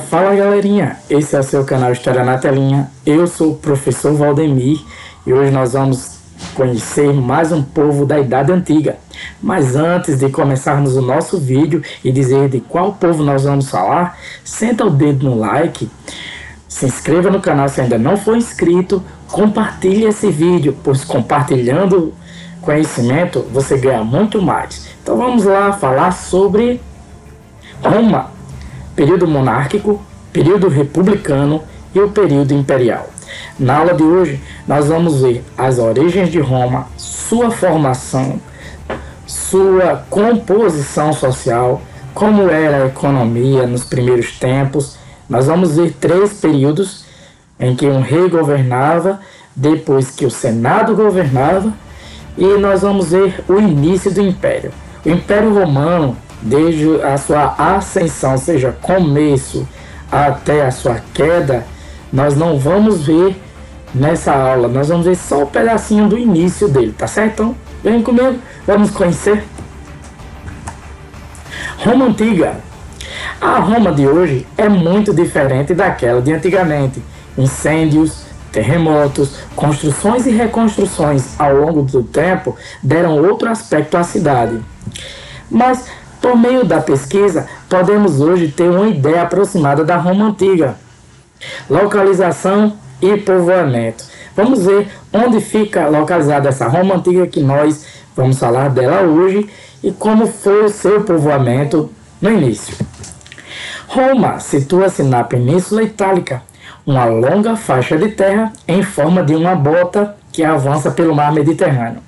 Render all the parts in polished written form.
Fala galerinha, esse é o seu canal História na Telinha, eu sou o professor Valdemir e hoje nós vamos conhecer mais um povo da Idade Antiga. Mas antes de começarmos o nosso vídeo e dizer de qual povo nós vamos falar, senta o dedo no like, se inscreva no canal se ainda não for inscrito, compartilhe esse vídeo, pois compartilhando conhecimento você ganha muito mais. Então vamos lá falar sobre Roma. Período monárquico, período republicano e o período imperial. Na aula de hoje, nós vamos ver as origens de Roma, sua formação, sua composição social, como era a economia nos primeiros tempos. Nós vamos ver 3 períodos em que um rei governava, depois que o Senado governava, e nós vamos ver o início do Império. O Império Romano, desde a sua ascensão, ou seja, começo até a sua queda, nós não vamos ver nessa aula, nós vamos ver só um pedacinho do início dele, tá certo? Então, vem comigo, vamos conhecer Roma Antiga. A Roma de hoje é muito diferente daquela de antigamente. Incêndios, terremotos, construções e reconstruções ao longo do tempo deram outro aspecto à cidade. Mas por meio da pesquisa, podemos hoje ter uma ideia aproximada da Roma Antiga. Localização e povoamento. Vamos ver onde fica localizada essa Roma Antiga que nós vamos falar dela hoje e como foi o seu povoamento no início. Roma situa-se na Península Itálica, uma longa faixa de terra em forma de uma bota que avança pelo mar Mediterrâneo.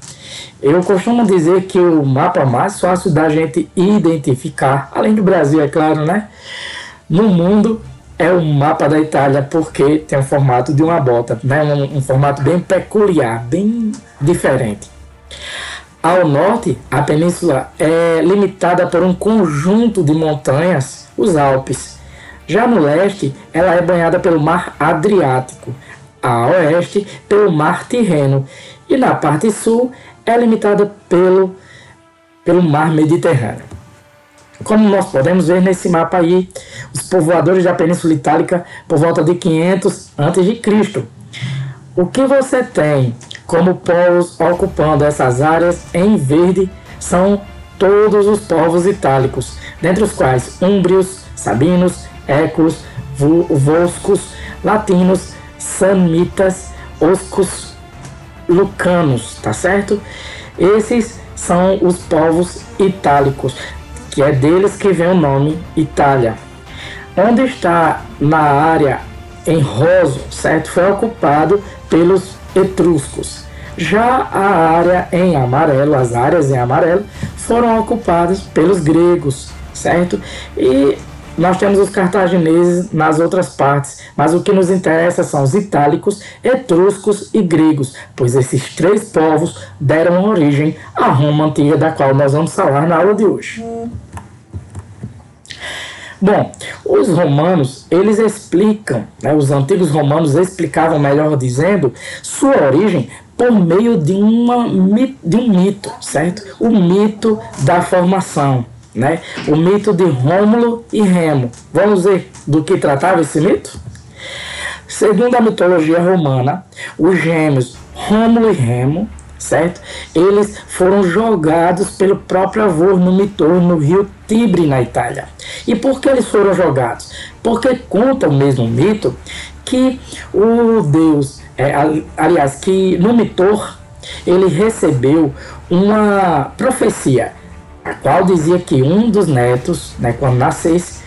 Eu costumo dizer que o mapa mais fácil da gente identificar, além do Brasil, é claro, né? No mundo é o mapa da Itália, porque tem o formato de uma bota, né? Um formato bem peculiar, bem diferente. Ao norte, a península é limitada por um conjunto de montanhas, os Alpes. Já no leste, ela é banhada pelo Mar Adriático, a oeste pelo Mar Tirreno e na parte sul é limitada pelo Mar Mediterrâneo. Como nós podemos ver nesse mapa aí, os povoadores da Península Itálica por volta de 500 a.C. O que você tem como povos ocupando essas áreas em verde são todos os povos itálicos, dentre os quais úmbrios, sabinos, éculos, volscos, latinos, samitas, oscos, lucanos, tá certo? Esses são os povos itálicos, que é deles que vem o nome Itália. Onde está na área em rosa, certo? Foi ocupado pelos etruscos. Já a área em amarelo, as áreas em amarelo, foram ocupadas pelos gregos, certo? E nós temos os cartagineses nas outras partes, mas o que nos interessa são os itálicos, etruscos e gregos, pois esses 3 povos deram origem à Roma Antiga, da qual nós vamos falar na aula de hoje. Bom, os romanos, eles explicam, né, os antigos romanos explicavam, melhor dizendo, sua origem por meio de um mito, certo? O mito da formação. Né? O mito de Rômulo e Remo. Vamos ver do que tratava esse mito? Segundo a mitologia romana, os gêmeos Rômulo e Remo, certo? Eles foram jogados pelo próprio avô no Mitor, no rio Tibre, na Itália. E por que eles foram jogados? Porque conta o mesmo mito que o deus, aliás, que no Mitor ele recebeu uma profecia, a qual dizia que um dos netos, né, quando nascesse,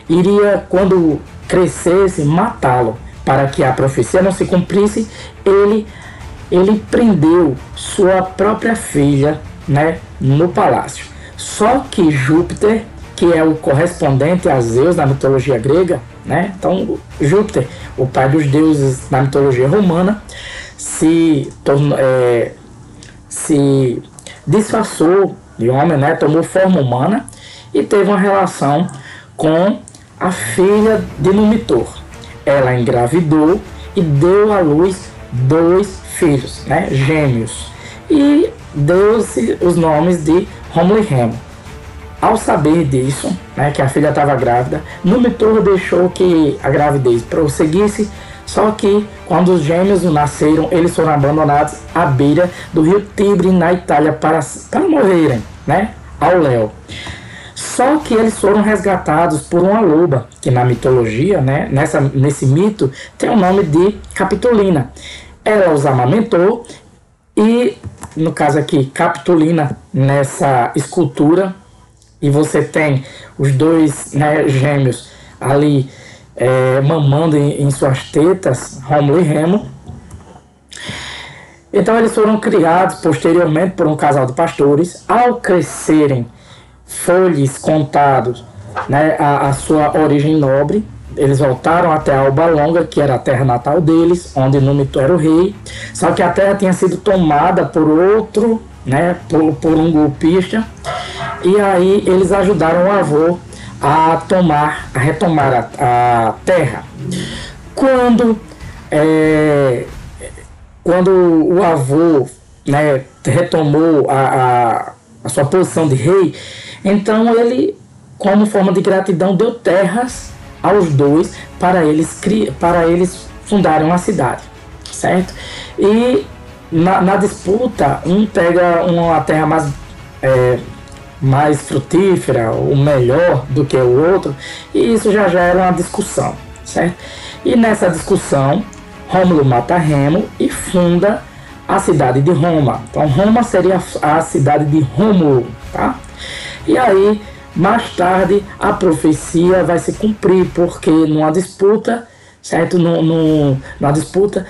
iria, quando crescesse, matá-lo. Para que a profecia não se cumprisse, ele prendeu sua própria filha, né, no palácio. Só que Júpiter, que é o correspondente a Zeus na mitologia grega, né, então Júpiter, o pai dos deuses na mitologia romana, se disfarçou de homem, né? Tomou forma humana e teve uma relação com a filha de Numitor. Ela engravidou e deu à luz 2 filhos, né? Gêmeos, e deu-se os nomes de Rômulo e Remo. Ao saber disso, né, que a filha estava grávida, Numitor deixou que a gravidez prosseguisse, só que quando os gêmeos nasceram, eles foram abandonados à beira do rio Tibre, na Itália, para morrerem, né, ao léu. Só que eles foram resgatados por uma loba, que na mitologia, né, nesse mito, tem o nome de Capitolina. Ela os amamentou e, no caso aqui, Capitolina, nessa escultura, e você tem os 2, né, gêmeos ali mamando em suas tetas, Rômulo e Remo. Então eles foram criados posteriormente por um casal de pastores. Ao crescerem, foi-lhes contados, né, a sua origem nobre. Eles voltaram até Alba Longa, que era a terra natal deles, onde Numitor era o rei. Só que a terra tinha sido tomada por outro, né, por um golpista. E aí eles ajudaram o avô a retomar a terra. Quando o avô, né, retomou a sua posição de rei, então ele, como forma de gratidão, deu terras aos 2 para eles fundarem uma cidade, certo? E na disputa, um pega uma terra mais frutífera, ou melhor do que o outro, e isso já era uma discussão, certo? E nessa discussão, Rômulo mata Remo e funda a cidade de Roma. Então Roma seria a cidade de Rômulo, tá? E aí, mais tarde, a profecia vai se cumprir, porque numa disputa, certo? Na disputa,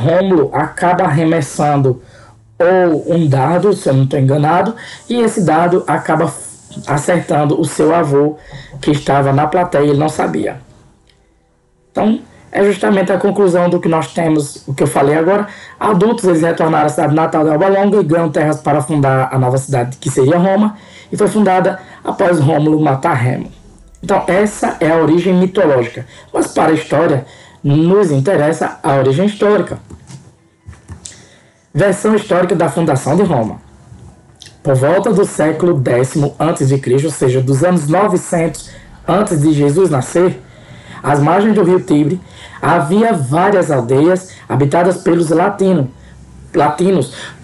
Rômulo acaba arremessando ou um dado, se eu não estou enganado, e esse dado acaba acertando o seu avô, que estava na plateia e ele não sabia. Então, é justamente a conclusão do que nós temos, o que eu falei agora. Adultos, eles retornaram à cidade natal de Alba Longa e ganham terras para fundar a nova cidade, que seria Roma, e foi fundada após Rômulo matar Remo. Então, essa é a origem mitológica. Mas para a história, nos interessa a origem histórica. Versão histórica da fundação de Roma. Por volta do século X a.C., ou seja, dos anos 900 antes de Jesus nascer, às margens do rio Tibre, havia várias aldeias habitadas pelos latinos,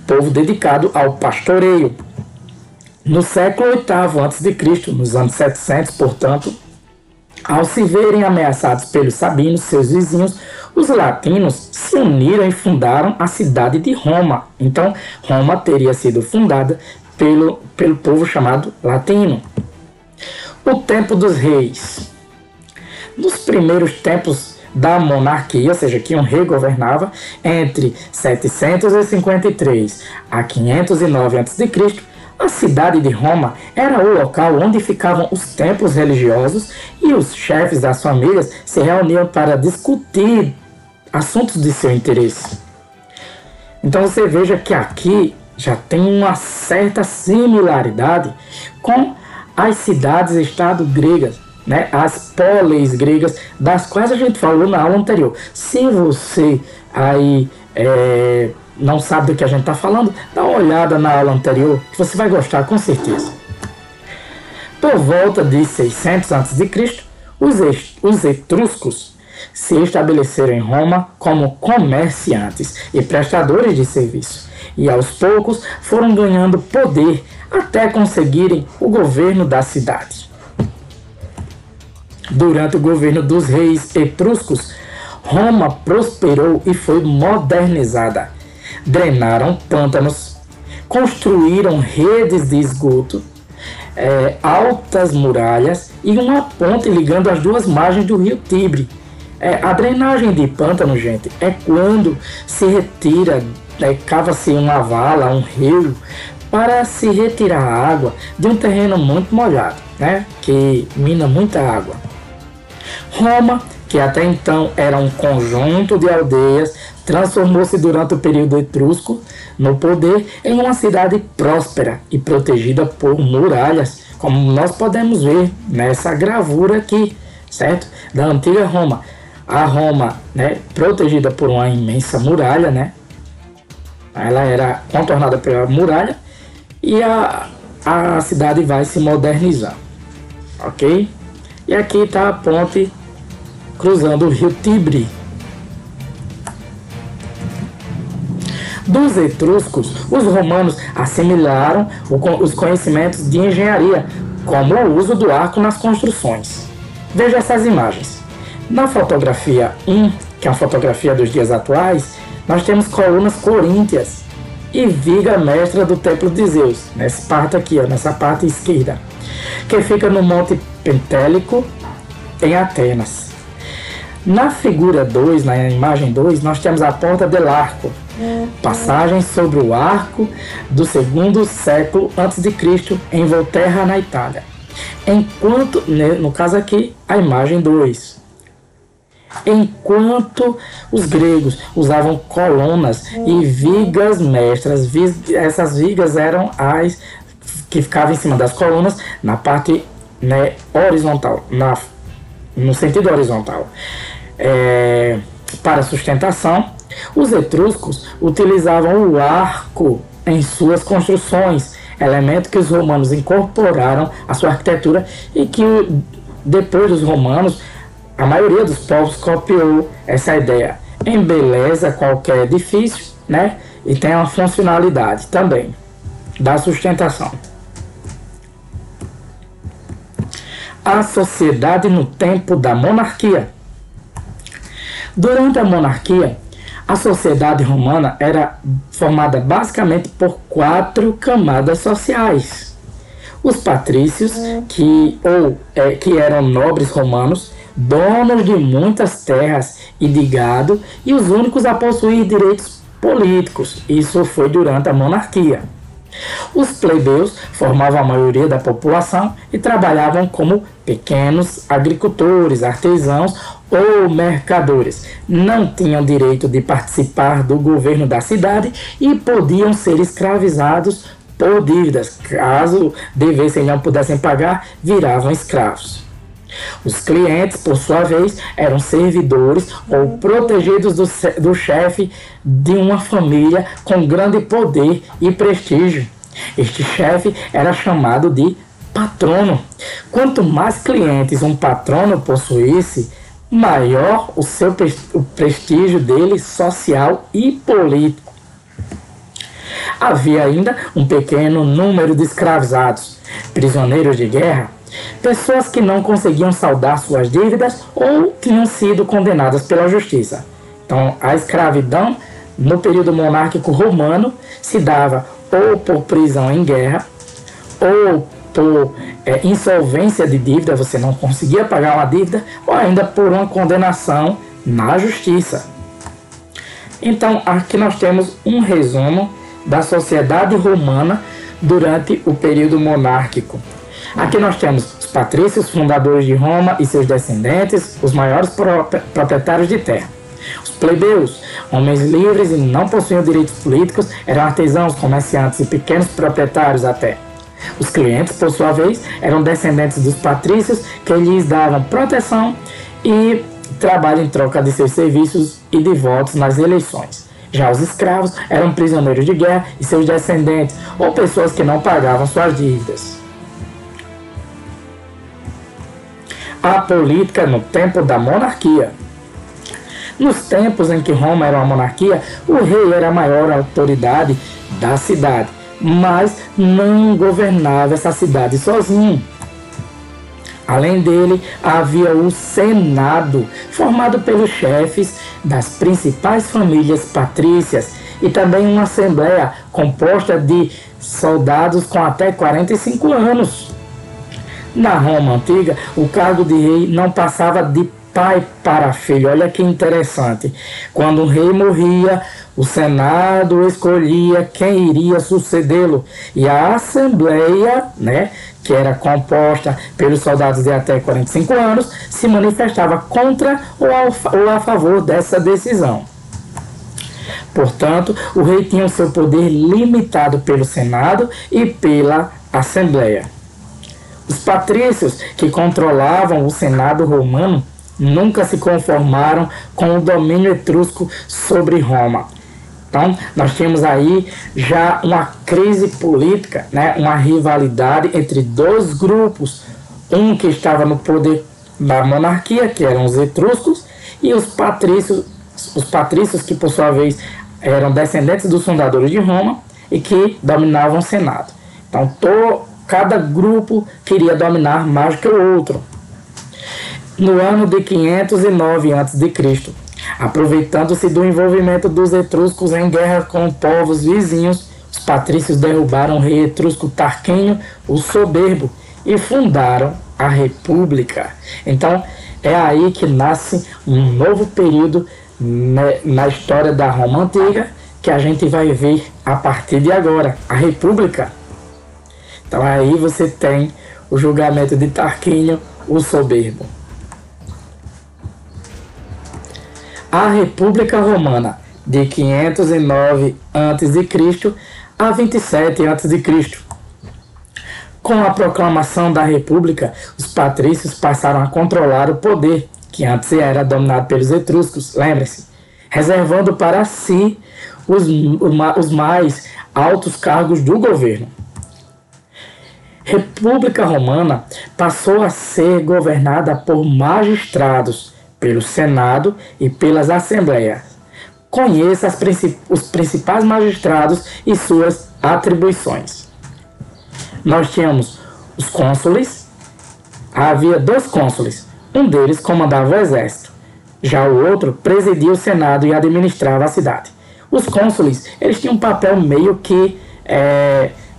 povo dedicado ao pastoreio. No século VIII a.C., nos anos 700, portanto, ao se verem ameaçados pelos sabinos, seus vizinhos, os latinos se uniram e fundaram a cidade de Roma. Então, Roma teria sido fundada pelo povo chamado latino. O tempo dos reis. Nos primeiros tempos da monarquia, ou seja, que um rei governava, entre 753 a 509 a.C., a cidade de Roma era o local onde ficavam os templos religiosos e os chefes das famílias se reuniam para discutir assuntos de seu interesse. Então você veja que aqui já tem uma certa similaridade com as cidades-estado gregas, né? As polis gregas, das quais a gente falou na aula anterior. Se você aí não sabe do que a gente está falando, dá uma olhada na aula anterior, que você vai gostar com certeza. Por volta de 600 a.C., os etruscos se estabeleceram em Roma como comerciantes e prestadores de serviço, e aos poucos foram ganhando poder até conseguirem o governo da cidade. Durante o governo dos reis etruscos, Roma prosperou e foi modernizada. Drenaram pântanos, construíram redes de esgoto, altas muralhas e uma ponte ligando as duas margens do rio Tibre. A drenagem de pântano, gente, é quando se retira, cava-se uma vala, um rio, para se retirar a água de um terreno muito molhado, né, que mina muita água. Roma, que até então era um conjunto de aldeias, transformou-se durante o período etrusco no poder em uma cidade próspera e protegida por muralhas, como nós podemos ver nessa gravura aqui, certo? Da antiga Roma. A Roma, né, protegida por uma imensa muralha, né? Ela era contornada pela muralha e a cidade vai se modernizar, ok? E aqui está a ponte cruzando o rio Tibre. Dos etruscos, os romanos assimilaram os conhecimentos de engenharia, como o uso do arco nas construções. Veja essas imagens. Na fotografia 1, que é a fotografia dos dias atuais, nós temos colunas coríntias e viga mestra do templo de Zeus, nessa parte aqui, ó, nessa parte esquerda, que fica no Monte Pentélico, em Atenas. Na figura 2, na imagem 2, nós temos a Porta del Arco, passagem sobre o arco do segundo século a.C. em Volterra, na Itália. Enquanto, no caso aqui, a imagem 2. Enquanto os gregos usavam colunas e vigas mestras, essas vigas eram as que ficavam em cima das colunas na parte, né, horizontal, no sentido horizontal. Para sustentação, os etruscos utilizavam o arco em suas construções, elemento que os romanos incorporaram à sua arquitetura e que depois dos romanos a maioria dos povos copiou essa ideia. Embeleza qualquer edifício, né? E tem uma funcionalidade também da sustentação. A sociedade no tempo da monarquia. Durante a monarquia, a sociedade romana era formada basicamente por 4 camadas sociais. Os patrícios, que eram nobres romanos, donos de muitas terras e de gado, e os únicos a possuir direitos políticos. Isso foi durante a monarquia. Os plebeus formavam a maioria da população e trabalhavam como pequenos agricultores, artesãos ou mercadores. Não tinham direito de participar do governo da cidade e podiam ser escravizados por dívidas. Caso devessem e não pudessem pagar, viravam escravos. Os clientes, por sua vez, eram servidores ou protegidos do chefe de uma família com grande poder e prestígio. Este chefe era chamado de patrono. Quanto mais clientes um patrono possuísse, maior o prestígio dele social e político. Havia ainda um pequeno número de escravizados, prisioneiros de guerra, pessoas que não conseguiam saldar suas dívidas ou tinham sido condenadas pela justiça. Então, a escravidão no período monárquico romano se dava ou por prisão em guerra, ou por insolvência de dívida, você não conseguia pagar uma dívida, ou ainda por uma condenação na justiça. Então, aqui nós temos um resumo da sociedade romana durante o período monárquico. Aqui nós temos os patrícios, fundadores de Roma e seus descendentes, os maiores proprietários de terra. Os plebeus, homens livres e não possuíam direitos políticos, eram artesãos, comerciantes e pequenos proprietários até. Os clientes, por sua vez, eram descendentes dos patrícios que lhes davam proteção e trabalho em troca de seus serviços e de votos nas eleições. Já os escravos eram prisioneiros de guerra e seus descendentes, ou pessoas que não pagavam suas dívidas. A política no tempo da monarquia. Nos tempos em que Roma era uma monarquia, o rei era a maior autoridade da cidade, mas não governava essa cidade sozinho. Além dele, havia o Senado, formado pelos chefes das principais famílias patrícias, e também uma assembleia composta de soldados com até 45 anos. Na Roma antiga, o cargo de rei não passava de pai para filho. Olha que interessante. Quando um rei morria, o Senado escolhia quem iria sucedê-lo. E a Assembleia, né, que era composta pelos soldados de até 45 anos, se manifestava contra ou a favor dessa decisão. Portanto, o rei tinha o seu poder limitado pelo Senado e pela Assembleia. Os patrícios, que controlavam o Senado romano, nunca se conformaram com o domínio etrusco sobre Roma. Então, nós tínhamos aí já uma crise política, né? Uma rivalidade entre dois grupos, um que estava no poder da monarquia, que eram os etruscos, e os patrícios que por sua vez eram descendentes dos fundadores de Roma e que dominavam o Senado. Então, cada grupo queria dominar mais do que o outro. No ano de 509 a.C., aproveitando-se do envolvimento dos etruscos em guerra com povos vizinhos, os patrícios derrubaram o rei etrusco Tarquínio, o Soberbo, e fundaram a República. Então, é aí que nasce um novo período na história da Roma Antiga, que a gente vai ver a partir de agora, a República. Então aí você tem o julgamento de Tarquínio, o Soberbo. A República Romana, de 509 a.C. a 27 a.C. Com a proclamação da República, os patrícios passaram a controlar o poder, que antes era dominado pelos etruscos, lembre-se, reservando para si os mais altos cargos do governo. República Romana passou a ser governada por magistrados, pelo Senado e pelas Assembleias. Conheça os principais magistrados e suas atribuições. Nós tínhamos os cônsules. Havia 2 cônsules. Um deles comandava o exército. Já o outro presidia o Senado e administrava a cidade. Os cônsules, eles tinham um papel meio que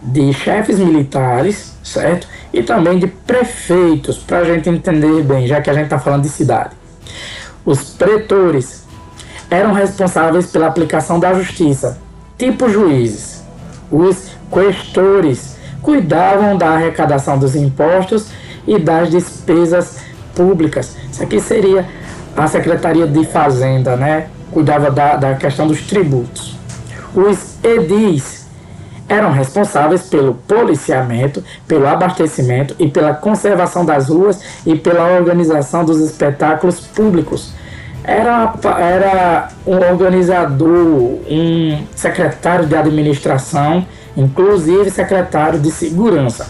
de chefes militares, certo? E também de prefeitos, para a gente entender bem, já que a gente está falando de cidade. Os pretores eram responsáveis pela aplicação da justiça, tipo juízes. Os questores cuidavam da arrecadação dos impostos e das despesas públicas. Isso aqui seria a Secretaria de Fazenda, né? Cuidava da questão dos tributos. Os edis eram responsáveis pelo policiamento, pelo abastecimento e pela conservação das ruas e pela organização dos espetáculos públicos. Era um organizador, um secretário de administração, inclusive secretário de segurança.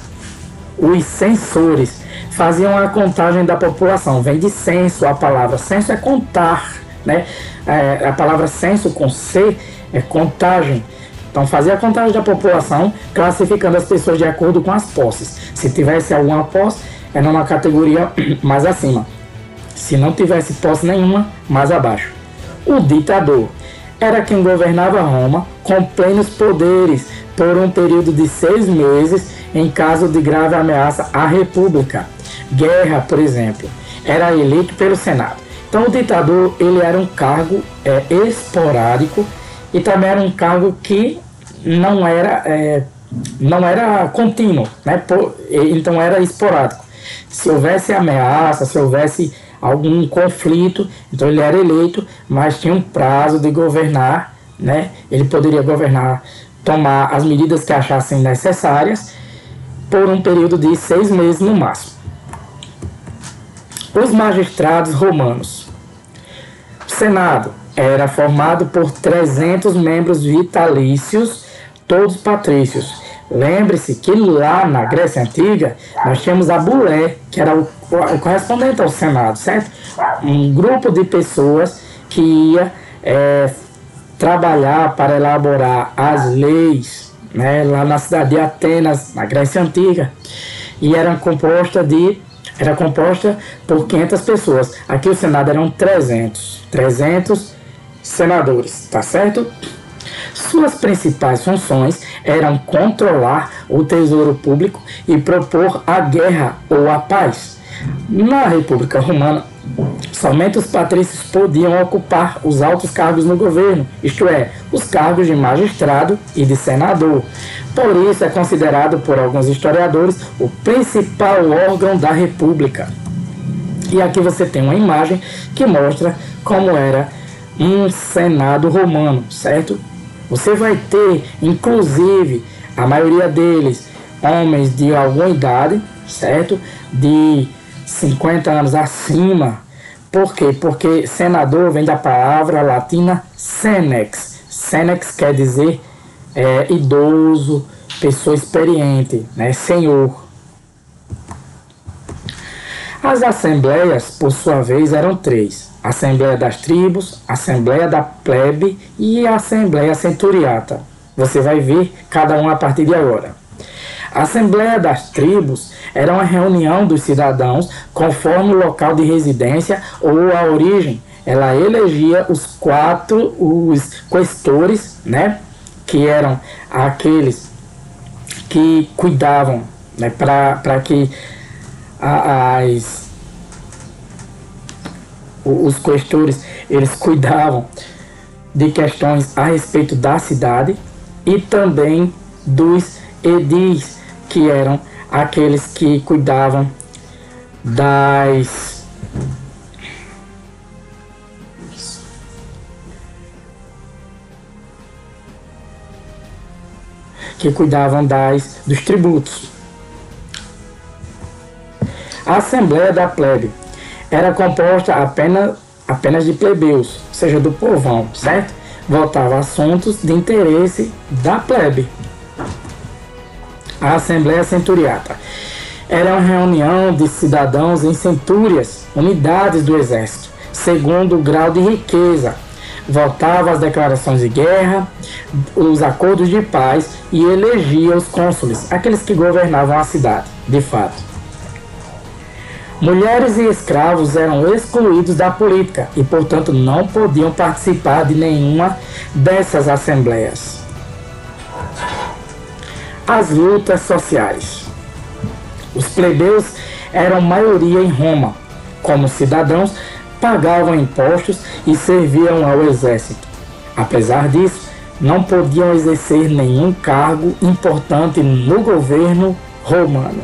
Os censores faziam a contagem da população. Vem de censo a palavra. Censo é contar, né? A palavra censo com C é contagem. Então fazia a contagem da população, classificando as pessoas de acordo com as posses. Se tivesse alguma posse, era numa categoria mais acima. Se não tivesse posse nenhuma, mais abaixo. O ditador era quem governava Roma com plenos poderes por um período de 6 meses em caso de grave ameaça à república. Guerra, por exemplo, era eleito pelo Senado. Então o ditador, ele era um cargo esporádico e também era um cargo que não era contínuo, né? Então era esporádico. Se houvesse ameaça, se houvesse algum conflito, então ele era eleito, mas tinha um prazo de governar, né? Ele poderia governar, tomar as medidas que achassem necessárias por um período de 6 meses no máximo. Os magistrados romanos. O Senado era formado por 300 membros vitalícios, todos patrícios. Lembre-se que lá na Grécia Antiga nós tínhamos a bulé, que era o correspondente ao Senado, certo? Um grupo de pessoas que ia trabalhar para elaborar as leis, né, lá na cidade de Atenas, na Grécia Antiga, e era composta por 500 pessoas. Aqui o Senado eram 300 senadores, tá certo? Suas principais funções eram controlar o tesouro público e propor a guerra ou a paz. Na República Romana, somente os patrícios podiam ocupar os altos cargos no governo, isto é, os cargos de magistrado e de senador. Por isso é considerado por alguns historiadores o principal órgão da República. E aqui você tem uma imagem que mostra como era um Senado romano, certo? Você vai ter, inclusive, a maioria deles, homens de alguma idade, certo? De 50 anos acima. Por quê? Porque senador vem da palavra latina senex. Senex quer dizer idoso, pessoa experiente, né? Senhor. As assembleias, por sua vez, eram três: a Assembleia das Tribos, a Assembleia da Plebe e a Assembleia Centuriata. Você vai ver cada uma a partir de agora. A Assembleia das Tribos era uma reunião dos cidadãos conforme o local de residência ou a origem. Ela elegia os questores, né, que eram aqueles que cuidavam, né, para que os questores, eles cuidavam de questões a respeito da cidade, e também dos edis, que eram aqueles que cuidavam das dos tributos. A Assembleia da Plebe era composta apenas de plebeus, ou seja, do povão, certo? Votava assuntos de interesse da plebe. A Assembleia Centuriata era uma reunião de cidadãos em centúrias, unidades do exército, segundo o grau de riqueza. Votava as declarações de guerra, os acordos de paz e elegia os cônsules, aqueles que governavam a cidade, de fato. Mulheres e escravos eram excluídos da política e, portanto, não podiam participar de nenhuma dessas assembleias. As lutas sociais. Os plebeus eram maioria em Roma. Como cidadãos, pagavam impostos e serviam ao exército. Apesar disso, não podiam exercer nenhum cargo importante no governo romano.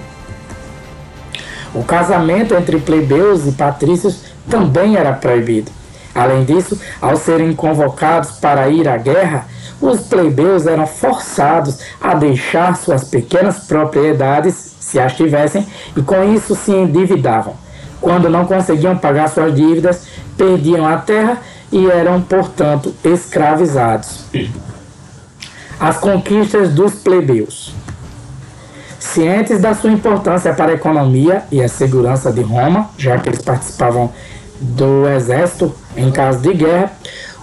O casamento entre plebeus e patrícios também era proibido. Além disso, ao serem convocados para ir à guerra, os plebeus eram forçados a deixar suas pequenas propriedades, se as tivessem, e com isso se endividavam. Quando não conseguiam pagar suas dívidas, perdiam a terra e eram, portanto, escravizados. As conquistas dos plebeus. Cientes da sua importância para a economia e a segurança de Roma, já que eles participavam do exército em caso de guerra,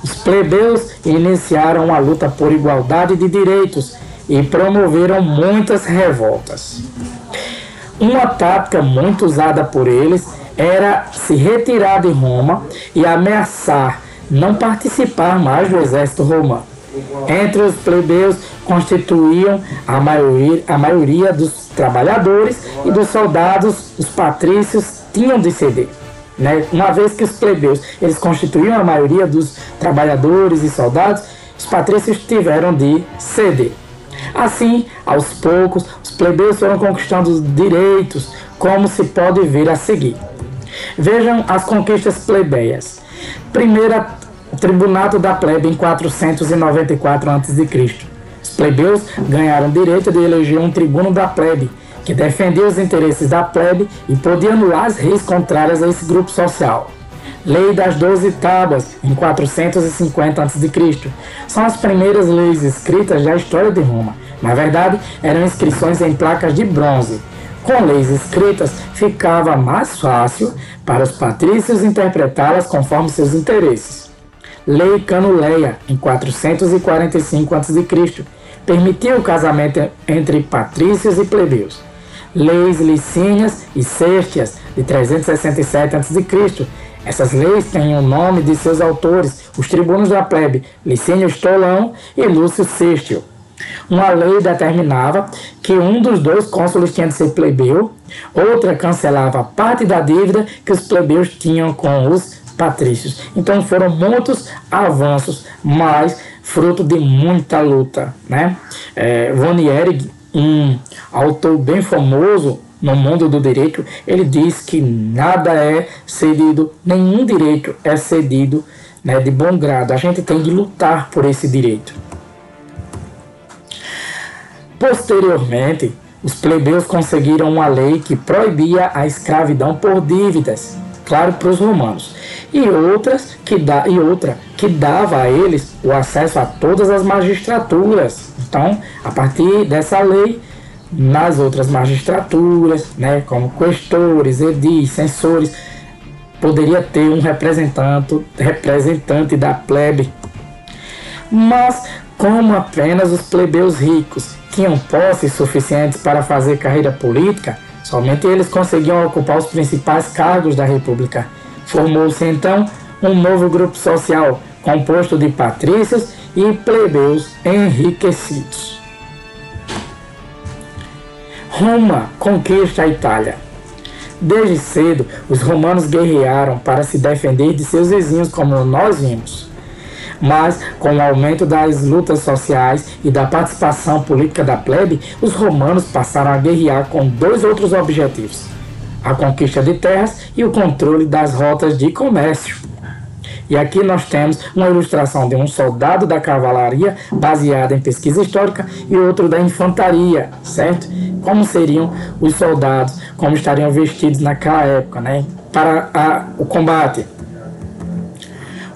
os plebeus iniciaram a luta por igualdade de direitos e promoveram muitas revoltas. Uma tática muito usada por eles era se retirar de Roma e ameaçar não participar mais do exército romano. Entre os plebeus constituíam a maioria dos trabalhadores, e dos soldados, os patrícios tinham de ceder. Né? Uma vez que os plebeus eles constituíam a maioria dos trabalhadores e soldados, os patrícios tiveram de ceder. Assim, aos poucos, os plebeus foram conquistando os direitos, como se pode ver a seguir. Vejam as conquistas plebeias. Primeira, Tribunato da Plebe em 494 a.C. Os plebeus ganharam o direito de eleger um tribuno da plebe, que defendia os interesses da plebe e podia anular as leis contrárias a esse grupo social. Lei das 12 Tábuas, em 450 a.C. São as primeiras leis escritas da história de Roma. Na verdade, eram inscrições em placas de bronze. Com leis escritas, ficava mais fácil para os patrícios interpretá-las conforme seus interesses. Lei Canuleia, em 445 a.C., permitiu o casamento entre patrícios e plebeus. Leis Licínias e Sértias, de 367 a.C. Essas leis têm o nome de seus autores, os tribunos da plebe, Licínio Stolão e Lúcio Sértio. Uma lei determinava que um dos dois cônsules tinha de ser plebeu, outra cancelava parte da dívida que os plebeus tinham com os patrícios. Então foram muitos avanços, mas fruto de muita luta, né? Von Ehring, um autor bem famoso no mundo do direito, ele diz que nada é cedido, nenhum direito é cedido né, de bom grado. A gente tem de lutar por esse direito. Posteriormente, os plebeus conseguiram uma lei que proibia a escravidão por dívidas, claro, para os romanos, e outra que dava a eles o acesso a todas as magistraturas. Então, a partir dessa lei, nas outras magistraturas, né, como questores, edis, censores, poderia ter um representante da plebe. Mas, como apenas os plebeus ricos tinham posses suficientes para fazer carreira política, somente eles conseguiam ocupar os principais cargos da República. Formou-se então um novo grupo social composto de patrícios e plebeus enriquecidos. Roma conquista a Itália. Desde cedo, os romanos guerrearam para se defender de seus vizinhos, como nós vimos. Mas, com o aumento das lutas sociais e da participação política da plebe, os romanos passaram a guerrear com dois outros objetivos: a conquista de terras e o controle das rotas de comércio. E aqui nós temos uma ilustração de um soldado da cavalaria, baseada em pesquisa histórica, e outro da infantaria, certo? Como seriam os soldados, como estariam vestidos naquela época, né? Para o combate.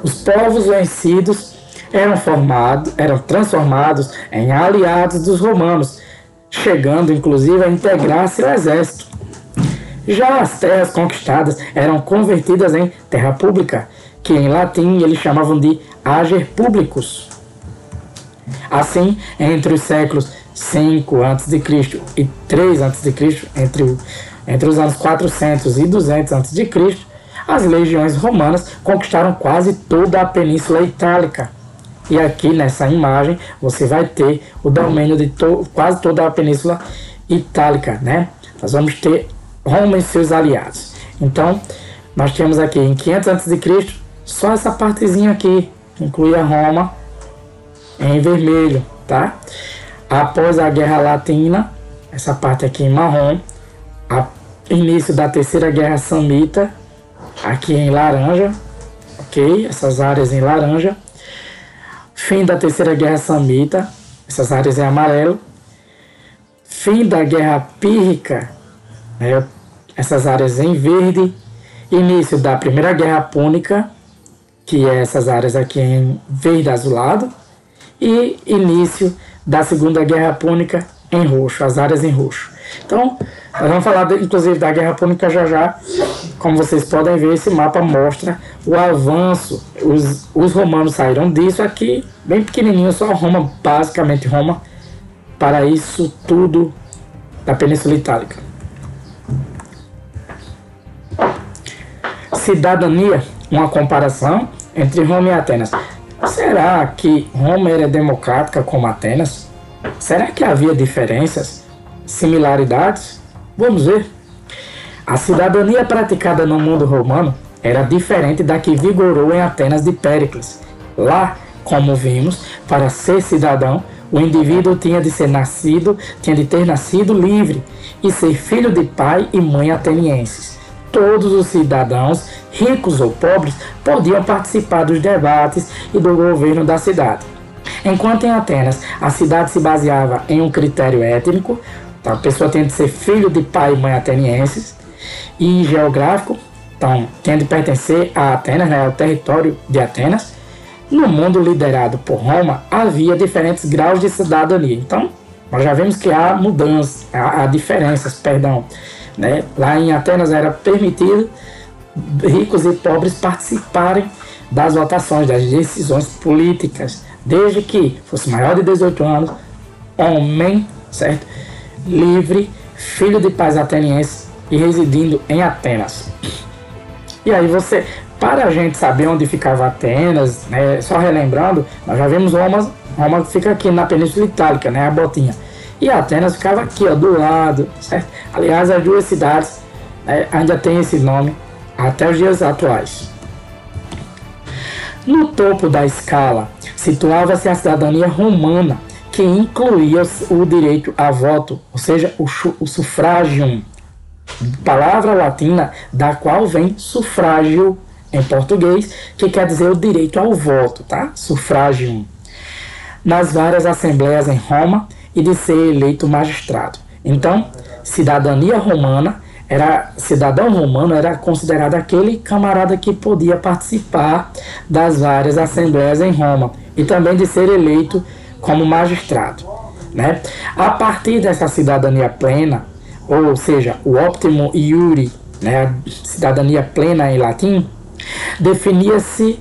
Os povos vencidos eram transformados em aliados dos romanos, chegando inclusive a integrar seu exército. Já as terras conquistadas eram convertidas em terra pública, que em latim eles chamavam de ager publicus. Assim, entre os séculos 5 a.C. e 3 a.C., entre os anos 400 e 200 a.C., as legiões romanas conquistaram quase toda a Península Itálica. E aqui nessa imagem você vai ter o domínio de quase toda a Península Itálica, né? Nós vamos ter Roma e seus aliados. Então, nós temos aqui em 500 a.C., só essa partezinha aqui, que incluía Roma, em vermelho, tá? Após a Guerra Latina, essa parte aqui em marrom, início da Terceira Guerra Samnita, aqui em laranja, ok? Essas áreas em laranja. Fim da Terceira Guerra Samnita, essas áreas em amarelo. Fim da Guerra Pírrica, né? Essas áreas em verde. Início da Primeira Guerra Púnica, que é essas áreas aqui em verde azulado. E início da Segunda Guerra Púnica em roxo, as áreas em roxo. Então, nós vamos falar inclusive da Guerra Púnica já já. Como vocês podem ver, esse mapa mostra o avanço. Os romanos saíram disso aqui, bem pequenininho, só Roma, basicamente Roma, para isso tudo da Península Itálica. Cidadania, uma comparação entre Roma e Atenas. Será que Roma era democrática como Atenas? Será que havia diferenças, similaridades? Vamos ver. A cidadania praticada no mundo romano era diferente da que vigorou em Atenas de Péricles. Lá, como vimos, para ser cidadão, o indivíduo tinha de ter nascido livre e ser filho de pai e mãe atenienses. Todos os cidadãos, ricos ou pobres, podiam participar dos debates e do governo da cidade. Enquanto em Atenas a cidade se baseava em um critério étnico, então a pessoa tinha de ser filho de pai e mãe atenienses, e geográfico, então tinha de pertencer a Atenas, né, ao território de Atenas. No mundo liderado por Roma havia diferentes graus de cidadania. Então nós já vimos que há mudanças, há diferenças, perdão. Né? Lá em Atenas era permitido ricos e pobres participarem das votações, das decisões políticas, desde que fosse maior de 18 anos, homem, certo? Livre, filho de pais atenienses e residindo em Atenas. E aí para a gente saber onde ficava Atenas, né, só relembrando, nós já vimos Roma fica aqui na Península Itálica, né, a botinha. E Atenas ficava aqui, ó, do lado, certo? Aliás, as duas cidades ainda têm esse nome até os dias atuais. No topo da escala, situava-se a cidadania romana, que incluía o direito a voto, ou seja, o sufragium, palavra latina da qual vem sufrágio em português, que quer dizer o direito ao voto, tá? Sufrágio, nas várias assembleias em Roma e de ser eleito magistrado. Então, cidadão romano era considerado aquele camarada que podia participar das várias assembleias em Roma e também de ser eleito como magistrado, né? A partir dessa cidadania plena, ou seja, o optimum iure, né, a cidadania plena em latim, definiam-se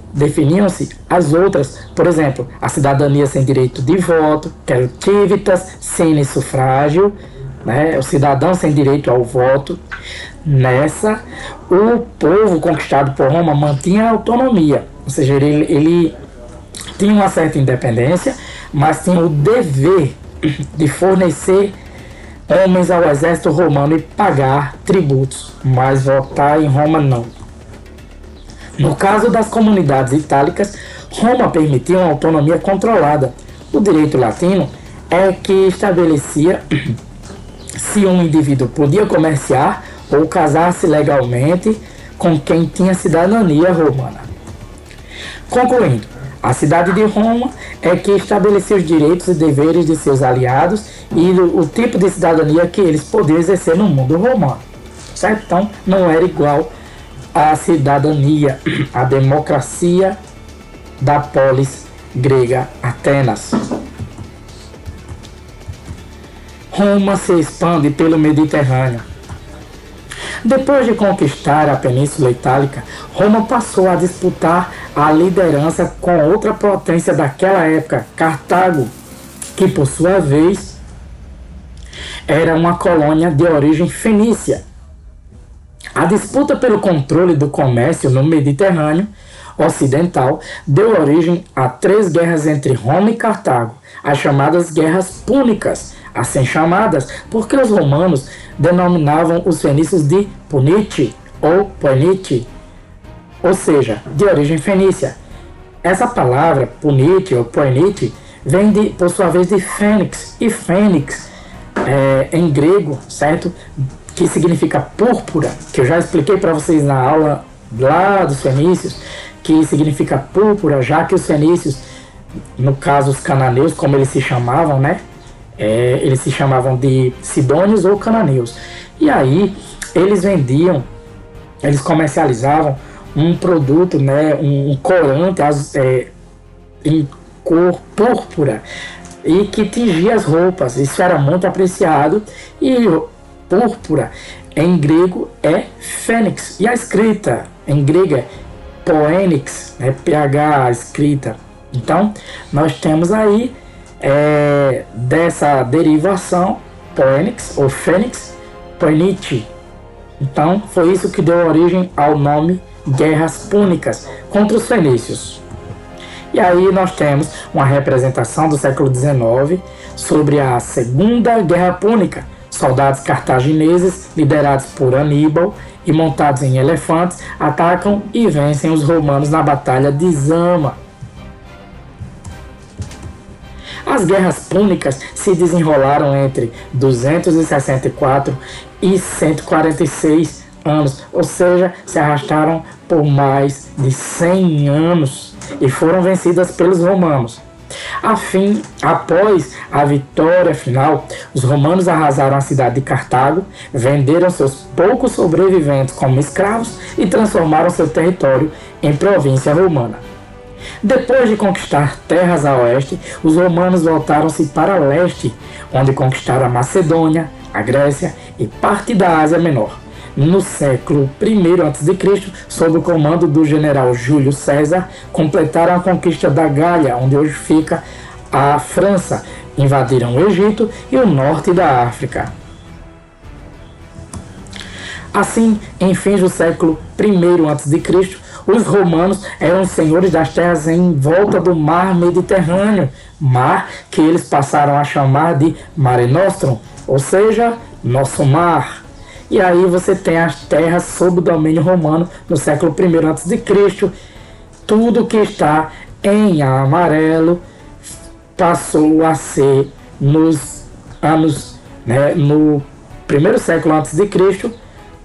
as outras, por exemplo, a cidadania sem direito de voto, que era o civitas sine suffragio, né, o cidadão sem direito ao voto. Nessa, o povo conquistado por Roma mantinha a autonomia, ou seja, ele tinha uma certa independência, mas tinha o dever de fornecer homens ao exército romano e pagar tributos, mas votar em Roma não. No caso das comunidades itálicas, Roma permitia uma autonomia controlada. O direito latino é que estabelecia se um indivíduo podia comerciar ou casar-se legalmente com quem tinha cidadania romana. Concluindo, a cidade de Roma é que estabelecia os direitos e deveres de seus aliados e o tipo de cidadania que eles podiam exercer no mundo romano, certo? Então, não era igual à cidadania, à democracia da polis grega Atenas. Roma se expande pelo Mediterrâneo. Depois de conquistar a Península Itálica, Roma passou a disputar a liderança com outra potência daquela época, Cartago, que por sua vez era uma colônia de origem fenícia. A disputa pelo controle do comércio no Mediterrâneo Ocidental deu origem a 3 guerras entre Roma e Cartago, as chamadas Guerras Púnicas, assim chamadas porque os romanos denominavam os fenícios de Punite ou Poenite, ou seja, de origem fenícia. Essa palavra, Punite ou Poenite, vem por sua vez de fênix, e fênix em grego, certo? Que significa púrpura, que eu já expliquei para vocês na aula lá dos fenícios, que significa púrpura, já que os fenícios, no caso os cananeus, como eles se chamavam, né? Eles se chamavam de sidônios ou cananeus. E aí eles comercializavam um produto, né, um corante em cor púrpura e que tingia as roupas. Isso era muito apreciado. E púrpura em grego é fênix, e a escrita em grego é poenix, né, PH a escrita. Então nós temos aí dessa derivação poenix ou fênix, poenite. Então foi isso que deu origem ao nome Guerras Púnicas contra os fenícios. E aí nós temos uma representação do século XIX sobre a Segunda Guerra Púnica. Soldados cartagineses, liderados por Aníbal e montados em elefantes, atacam e vencem os romanos na Batalha de Zama. As guerras púnicas se desenrolaram entre 264 e 146 anos, ou seja, se arrastaram por mais de 100 anos e foram vencidas pelos romanos. Após a vitória final, os romanos arrasaram a cidade de Cartago, venderam seus poucos sobreviventes como escravos e transformaram seu território em província romana. Depois de conquistar terras a oeste, os romanos voltaram-se para leste, onde conquistaram a Macedônia, a Grécia e parte da Ásia Menor. No século I a.C., sob o comando do general Júlio César, completaram a conquista da Gália, onde hoje fica a França, invadiram o Egito e o norte da África. Assim, em fins do século I a.C., os romanos eram senhores das terras em volta do mar Mediterrâneo, mar que eles passaram a chamar de Mare Nostrum, ou seja, nosso mar. E aí você tem as terras sob o domínio romano no século I a.C. Tudo que está em amarelo passou a ser nos anos, no primeiro século a.C.,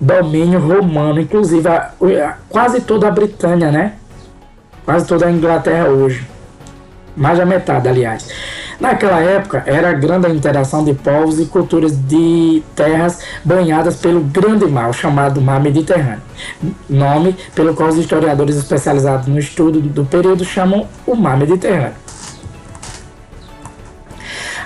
domínio romano, inclusive quase toda a Britânia, né? Quase toda a Inglaterra hoje. Mais da metade, aliás. Naquela época, era grande a interação de povos e culturas de terras banhadas pelo grande mar, chamado Mar Mediterrâneo. Nome pelo qual os historiadores especializados no estudo do período chamam o Mar Mediterrâneo.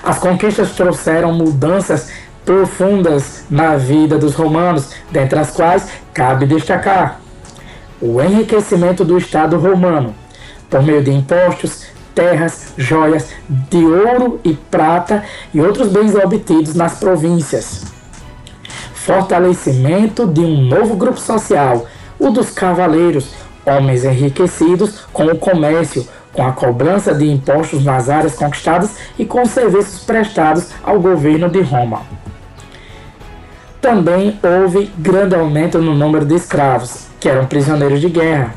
As conquistas trouxeram mudanças profundas na vida dos romanos, dentre as quais cabe destacar o enriquecimento do Estado romano, por meio de impostos, terras, joias de ouro e prata e outros bens obtidos nas províncias. Fortalecimento de um novo grupo social, o dos cavaleiros, homens enriquecidos com o comércio, com a cobrança de impostos nas áreas conquistadas e com os serviços prestados ao governo de Roma. Também houve grande aumento no número de escravos, que eram prisioneiros de guerra.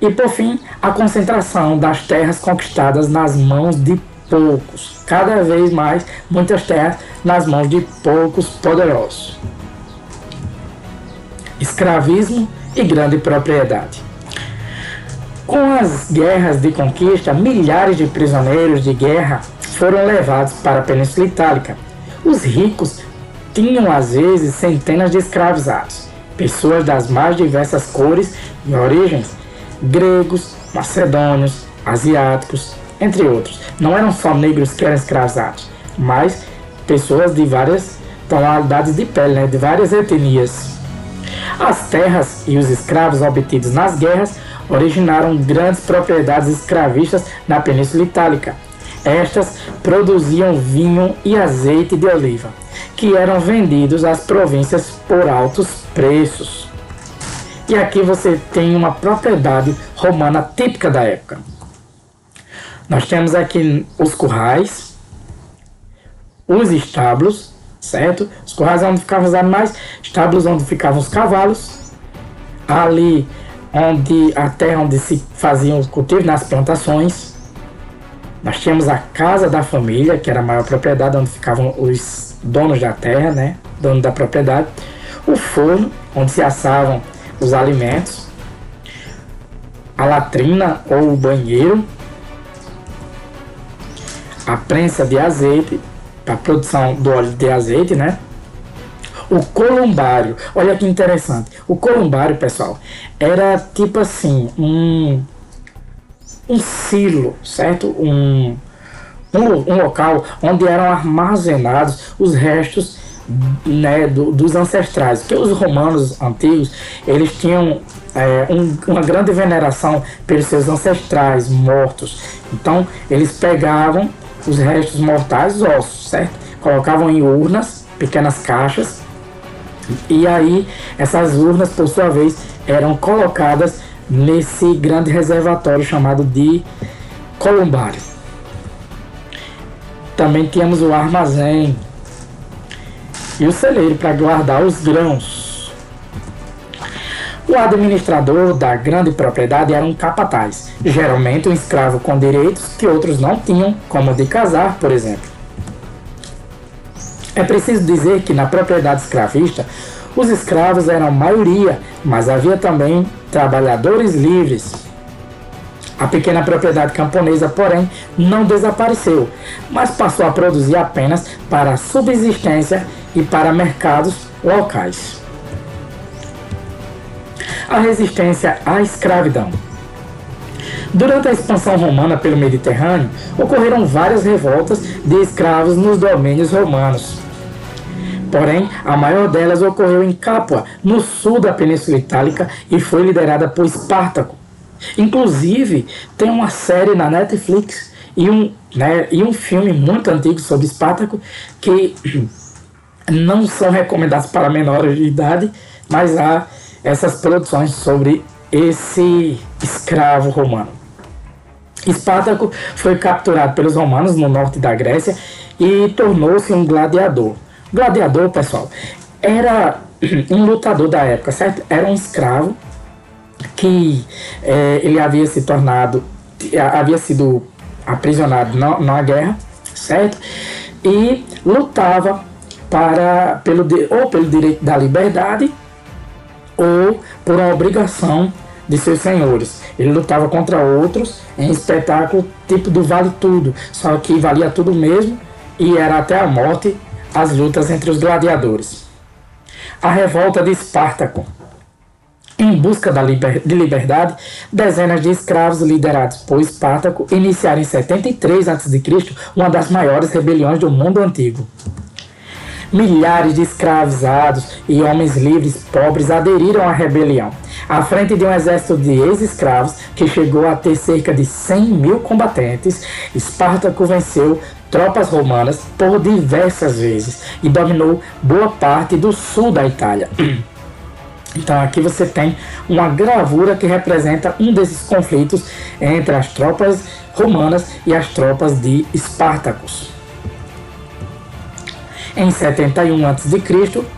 E, por fim, a concentração das terras conquistadas nas mãos de poucos. Cada vez mais, muitas terras nas mãos de poucos poderosos. Escravismo e grande propriedade. Com as guerras de conquista, milhares de prisioneiros de guerra foram levados para a Península Itálica. Os ricos tinham, às vezes, centenas de escravizados, pessoas das mais diversas cores e origens, gregos, macedônios, asiáticos, entre outros. Não eram só negros que eram escravizados, mas pessoas de várias tonalidades de pele, né, de várias etnias. As terras e os escravos obtidos nas guerras originaram grandes propriedades escravistas na Península Itálica. Estas produziam vinho e azeite de oliva, que eram vendidos às províncias por altos preços. E aqui você tem uma propriedade romana típica da época. Nós temos aqui os currais, os estábulos, certo? Os currais onde ficavam os animais, estábulos onde ficavam os cavalos, ali onde a terra onde se faziam os cultivos, nas plantações. Nós tínhamos a casa da família, que era a maior propriedade, onde ficavam os donos da terra, né? Dono da propriedade. O forno, onde se assavam os alimentos. A latrina ou o banheiro. A prensa de azeite, para a produção do óleo de azeite, né? O columbário, olha que interessante. O columbário, pessoal, era tipo assim, um silo, certo? Um local onde eram armazenados os restos, né, dos ancestrais. Porque os romanos antigos, eles tinham uma grande veneração pelos seus ancestrais mortos. Então, eles pegavam os restos mortais, os ossos, certo? Colocavam em urnas, pequenas caixas, e aí essas urnas, por sua vez, eram colocadas nesse grande reservatório chamado de columbário. Também tínhamos o armazém e o celeiro para guardar os grãos. O administrador da grande propriedade era um capataz, geralmente um escravo com direitos que outros não tinham, como o de casar, por exemplo. É preciso dizer que na propriedade escravista, os escravos eram a maioria, mas havia também trabalhadores livres. A pequena propriedade camponesa, porém, não desapareceu, mas passou a produzir apenas para subsistência e para mercados locais. A resistência à escravidão. Durante a expansão romana pelo Mediterrâneo, ocorreram várias revoltas de escravos nos domínios romanos. Porém, a maior delas ocorreu em Capua, no sul da Península Itálica, e foi liderada por Espartaco. Inclusive, tem uma série na Netflix e um filme muito antigo sobre Espartaco que não são recomendados para menores de idade, mas há essas produções sobre esse escravo romano. Espartaco foi capturado pelos romanos no norte da Grécia e tornou-se um gladiador. Gladiador, pessoal, era um lutador da época, certo? Era um escravo que ele havia sido aprisionado na guerra, certo? E lutava ou pelo direito da liberdade ou por uma obrigação de seus senhores. Ele lutava contra outros em espetáculo tipo do Vale Tudo, só que valia tudo mesmo e era até a morte as lutas entre os gladiadores. A revolta de Espartaco. Em busca de liberdade, dezenas de escravos liderados por Espartaco iniciaram em 73 a.C. uma das maiores rebeliões do mundo antigo. Milhares de escravizados e homens livres pobres aderiram à rebelião, à frente de um exército de ex-escravos que chegou a ter cerca de 100 mil combatentes. Espartaco venceu tropas romanas por diversas vezes e dominou boa parte do sul da Itália. Então aqui você tem uma gravura que representa um desses conflitos entre as tropas romanas e as tropas de Espartacus. Em 71 a.C.,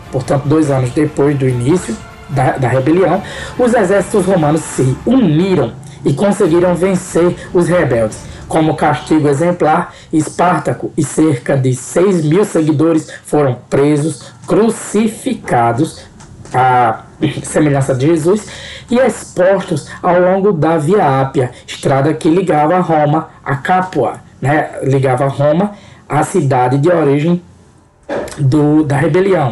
portanto 2 anos depois do início da rebelião, os exércitos romanos se uniram e conseguiram vencer os rebeldes. Como castigo exemplar, Espartaco e cerca de 6 mil seguidores foram presos, crucificados, à semelhança de Jesus, e expostos ao longo da Via Ápia, estrada que ligava Roma a Capua, né? Ligava Roma à cidade de origem da rebelião.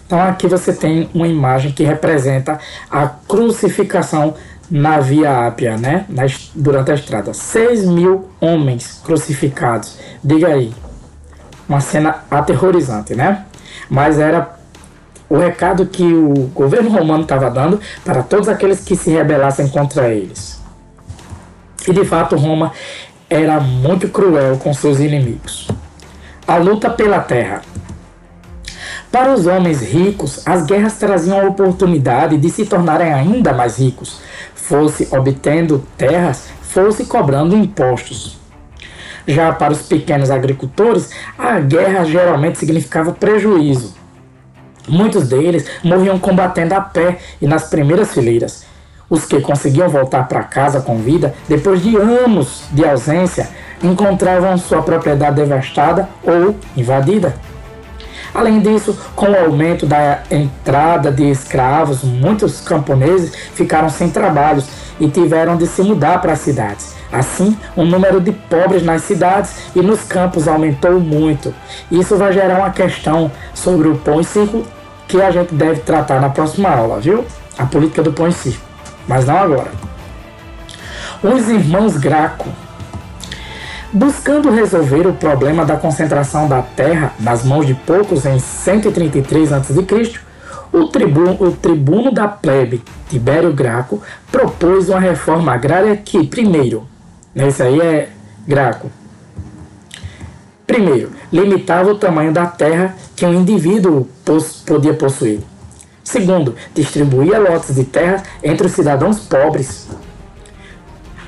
Então aqui você tem uma imagem que representa a crucificação na Via Ápia, né? Durante a estrada. 6 mil homens crucificados. Diga aí. Uma cena aterrorizante, né? Mas era o recado que o governo romano estava dando para todos aqueles que se rebelassem contra eles. E de fato Roma era muito cruel com seus inimigos. A luta pela terra. Para os homens ricos, as guerras traziam a oportunidade de se tornarem ainda mais ricos, fosse obtendo terras, fosse cobrando impostos. Já para os pequenos agricultores, a guerra geralmente significava prejuízo. Muitos deles morriam combatendo a pé e nas primeiras fileiras. Os que conseguiam voltar para casa com vida, depois de anos de ausência, encontravam sua propriedade devastada ou invadida. Além disso, com o aumento da entrada de escravos, muitos camponeses ficaram sem trabalhos e tiveram de se mudar para as cidades. Assim, o número de pobres nas cidades e nos campos aumentou muito. Isso vai gerar uma questão sobre o pão e circo que a gente deve tratar na próxima aula, viu? A política do pão e circo. Mas não agora. Os irmãos Graco. Buscando resolver o problema da concentração da terra nas mãos de poucos em 133 a.C., o tribuno da plebe, Tibério Graco, propôs uma reforma agrária que, primeiro, esse aí é Graco, primeiro, limitava o tamanho da terra que um indivíduo podia possuir. Segundo, distribuía lotes de terra entre os cidadãos pobres.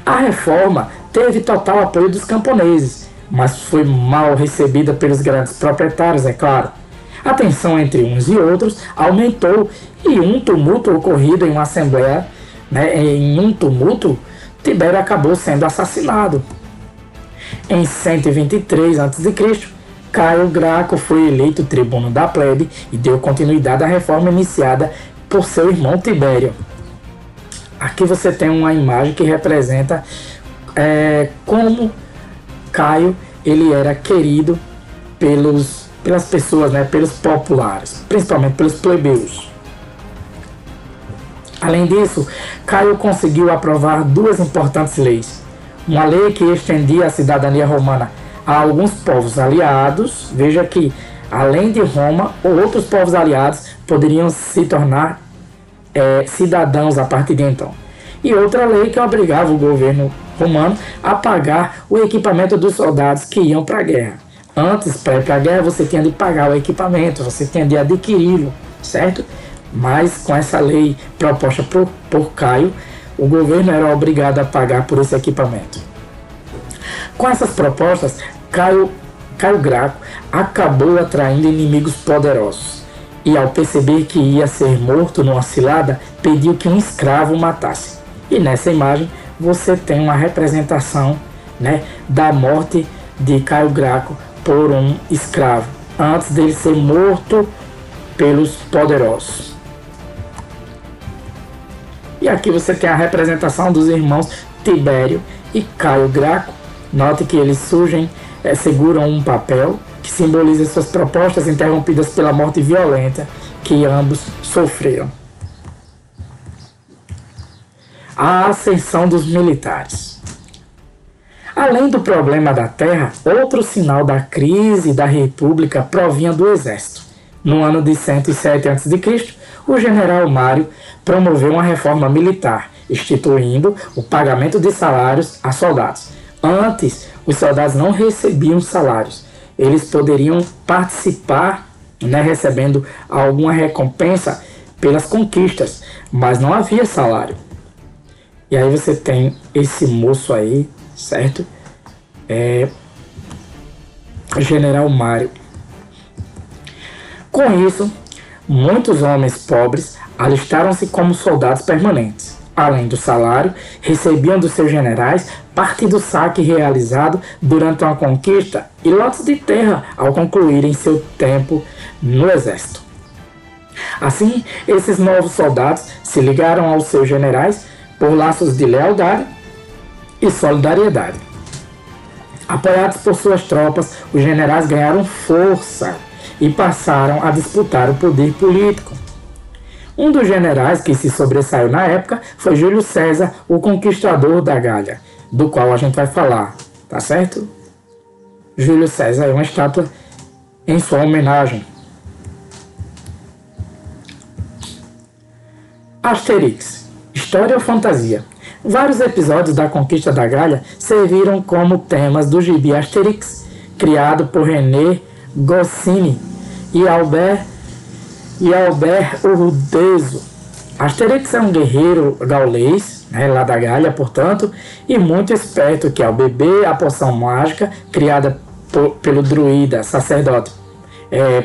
A reforma teve total apoio dos camponeses, mas foi mal recebida pelos grandes proprietários, é claro. A tensão entre uns e outros aumentou e um tumulto ocorrido em uma assembleia, em um tumulto, Tibério acabou sendo assassinado. Em 123 a.C., Caio Graco foi eleito tribuno da plebe e deu continuidade à reforma iniciada por seu irmão Tibério. Aqui você tem uma imagem que representa como Caio ele era querido pelas pessoas, pelos populares, principalmente pelos plebeus. Além disso, Caio conseguiu aprovar duas importantes leis. Uma lei que estendia a cidadania romana a alguns povos aliados. Veja que, além de Roma, outros povos aliados poderiam se tornar cidadãos a partir de então. E outra lei que obrigava o governo romano a pagar o equipamento dos soldados que iam para a guerra. Antes, para ir para a guerra, você tinha de pagar o equipamento, você tinha de adquiri-lo, certo? Mas com essa lei proposta por Caio, o governo era obrigado a pagar por esse equipamento. Com essas propostas, Caio Graco acabou atraindo inimigos poderosos. E ao perceber que ia ser morto numa cilada, pediu que um escravo o matasse. E nessa imagem você tem uma representação da morte de Caio Graco por um escravo. antes dele ser morto pelos poderosos. E aqui você tem a representação dos irmãos Tibério e Caio Graco. Note que eles seguram um papel que simboliza suas propostas interrompidas pela morte violenta que ambos sofreram. A ascensão dos militares. Além do problema da terra, outro sinal da crise da República provinha do exército. No ano de 107 a.C., o general Mário promoveu uma reforma militar, instituindo o pagamento de salários a soldados. Antes, os soldados não recebiam salários. Eles poderiam participar, recebendo alguma recompensa pelas conquistas, mas não havia salário. E aí você tem esse moço aí, certo? General Mário. Com isso, muitos homens pobres alistaram-se como soldados permanentes. Além do salário, recebiam dos seus generais parte do saque realizado durante uma conquista e lotes de terra ao concluírem seu tempo no exército. Assim, esses novos soldados se ligaram aos seus generais por laços de lealdade e solidariedade. Apoiados por suas tropas, os generais ganharam força e passaram a disputar o poder político. Um dos generais que se sobressaiu na época foi Júlio César, o conquistador da Gália, do qual a gente vai falar, tá certo? Júlio César é uma estátua em sua homenagem. Asterix. História ou fantasia? Vários episódios da conquista da Gália serviram como temas do gibi Asterix, criado por René Goscinny e Albert Udezo. Asterix é um guerreiro gaulês, lá da Gália, portanto, e muito esperto, que ao beber a poção mágica criada pelo druida sacerdote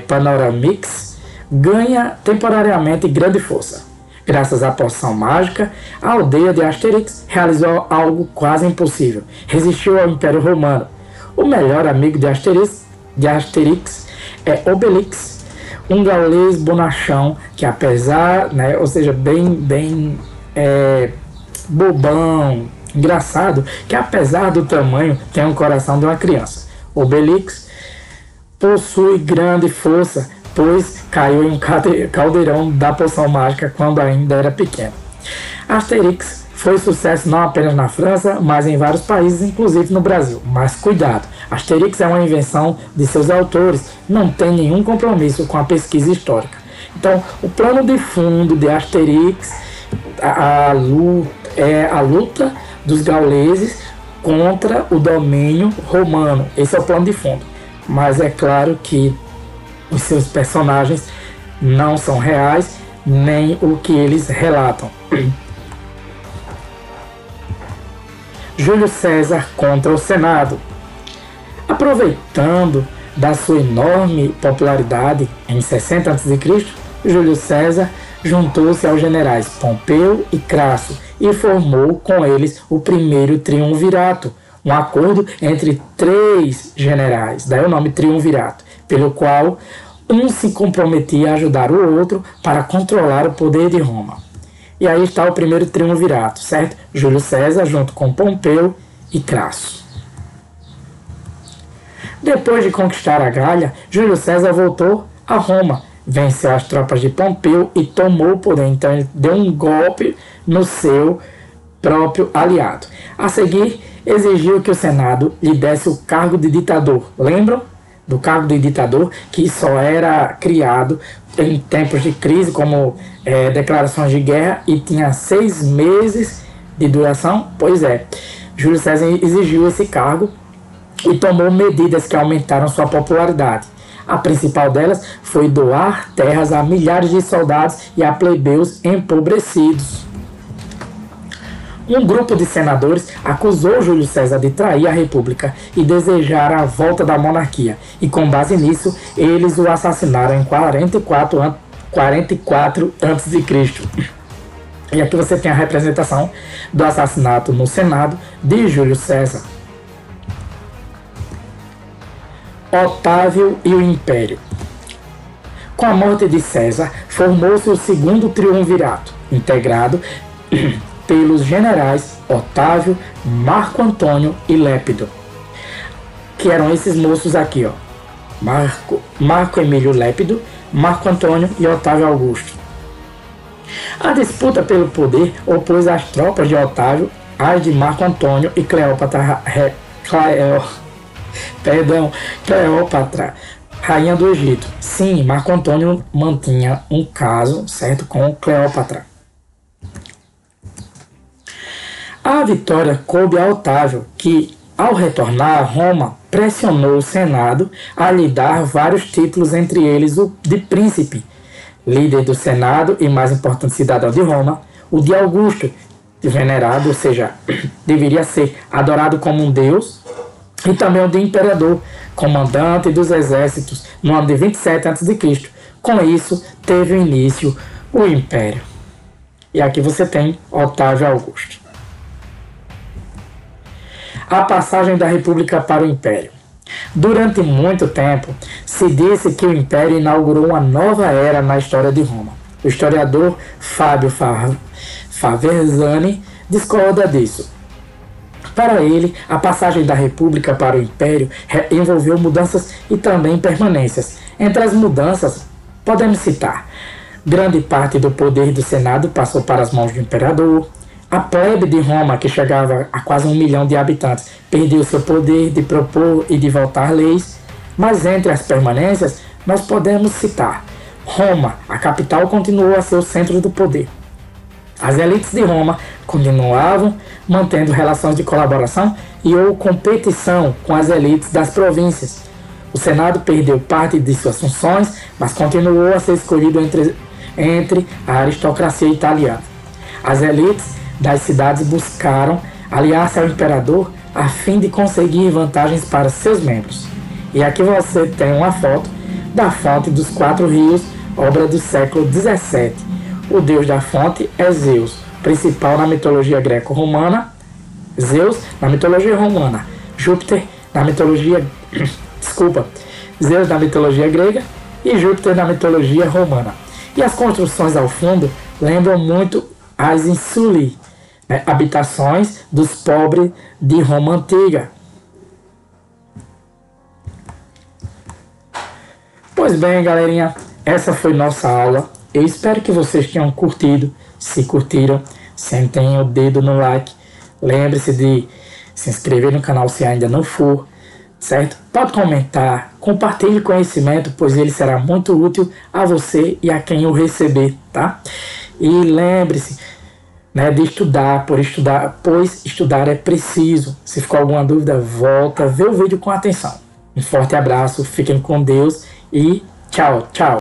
Panoramix, ganha temporariamente grande força. Graças à poção mágica, a aldeia de Asterix realizou algo quase impossível. Resistiu ao Império Romano. O melhor amigo de Asterix é Obelix, um gaulês bonachão que, apesar, ou seja, bem bobão, engraçado, que apesar do tamanho tem um coração de uma criança. Obelix possui grande força, pois caiu em um caldeirão da poção mágica quando ainda era pequeno. Asterix foi sucesso não apenas na França, mas em vários países, inclusive no Brasil. Mas cuidado, Asterix é uma invenção de seus autores, não tem nenhum compromisso com a pesquisa histórica. Então, o plano de fundo de Asterix é a luta dos gauleses contra o domínio romano. Esse é o plano de fundo. Mas é claro que os seus personagens não são reais, nem o que eles relatam. Júlio César contra o Senado. Aproveitando da sua enorme popularidade em 60 a.C., Júlio César juntou-se aos generais Pompeu e Crasso e formou com eles o primeiro triunvirato, um acordo entre 3 generais, daí o nome triunvirato, pelo qual um se comprometia a ajudar o outro para controlar o poder de Roma. E aí está o primeiro triunvirato, certo? Júlio César junto com Pompeu e Crasso. Depois de conquistar a Gália, Júlio César voltou a Roma, venceu as tropas de Pompeu e tomou o poder. Então ele deu um golpe no seu próprio aliado. A seguir, exigiu que o Senado lhe desse o cargo de ditador. Lembram do cargo de ditador, que só era criado em tempos de crise, como declarações de guerra, e tinha 6 meses de duração? Pois é, Júlio César exigiu esse cargo e tomou medidas que aumentaram sua popularidade. A principal delas foi doar terras a milhares de soldados e a plebeus empobrecidos. Um grupo de senadores acusou Júlio César de trair a República e desejar a volta da monarquia, e com base nisso, eles o assassinaram em 44 a.C. E aqui você tem a representação do assassinato no Senado de Júlio César. Otávio e o Império. Com a morte de César, formou-se o segundo triunvirato, integrado pelos generais Otávio, Marco Antônio e Lépido, que eram esses moços aqui, ó. Marco Emílio Lépido, Marco Antônio e Otávio Augusto. A disputa pelo poder opôs as tropas de Otávio às de Marco Antônio e Cleópatra, rainha do Egito. Sim, Marco Antônio mantinha um caso, certo, com Cleópatra. A vitória coube a Otávio, que, ao retornar a Roma, pressionou o Senado a lhe dar vários títulos, entre eles o de príncipe, líder do Senado e mais importante cidadão de Roma, o de Augusto, venerado, ou seja, deveria ser adorado como um deus, e também o de imperador, comandante dos exércitos, no ano de 27 a.C. Com isso, teve início o Império. E aqui você tem Otávio Augusto. A passagem da República para o Império. Durante muito tempo, se disse que o Império inaugurou uma nova era na história de Roma. O historiador Fábio Favezzani discorda disso. Para ele, a passagem da República para o Império envolveu mudanças e também permanências. Entre as mudanças, podemos citar: grande parte do poder do Senado passou para as mãos do imperador. A plebe de Roma, que chegava a quase 1 milhão de habitantes, perdeu seu poder de propor e de votar leis. Mas entre as permanências, nós podemos citar: Roma, a capital, continuou a ser o centro do poder. As elites de Roma continuavam mantendo relações de colaboração e ou competição com as elites das províncias. O Senado perdeu parte de suas funções, mas continuou a ser escolhido entre a aristocracia italiana. As elites das cidades buscaram aliar-se ao imperador a fim de conseguir vantagens para seus membros. E aqui você tem uma foto da Fonte dos Quatro Rios, obra do século XVII. O deus da fonte é Zeus, principal na mitologia greco-romana. Zeus na mitologia romana, Júpiter na mitologia Zeus na mitologia grega e Júpiter na mitologia romana. E as construções ao fundo lembram muito as insulae, né, habitações dos pobres de Roma antiga. Pois bem, galerinha, essa foi nossa aula. Eu espero que vocês tenham curtido. Se curtiram, sentem o dedo no like. Lembre-se de se inscrever no canal se ainda não for, certo? Pode comentar, compartilhe conhecimento, pois ele será muito útil a você e a quem o receber, tá? E lembre-se, né, de estudar, pois estudar é preciso. Se ficou alguma dúvida, volta, vê o vídeo com atenção. Um forte abraço, fiquem com Deus e tchau, tchau.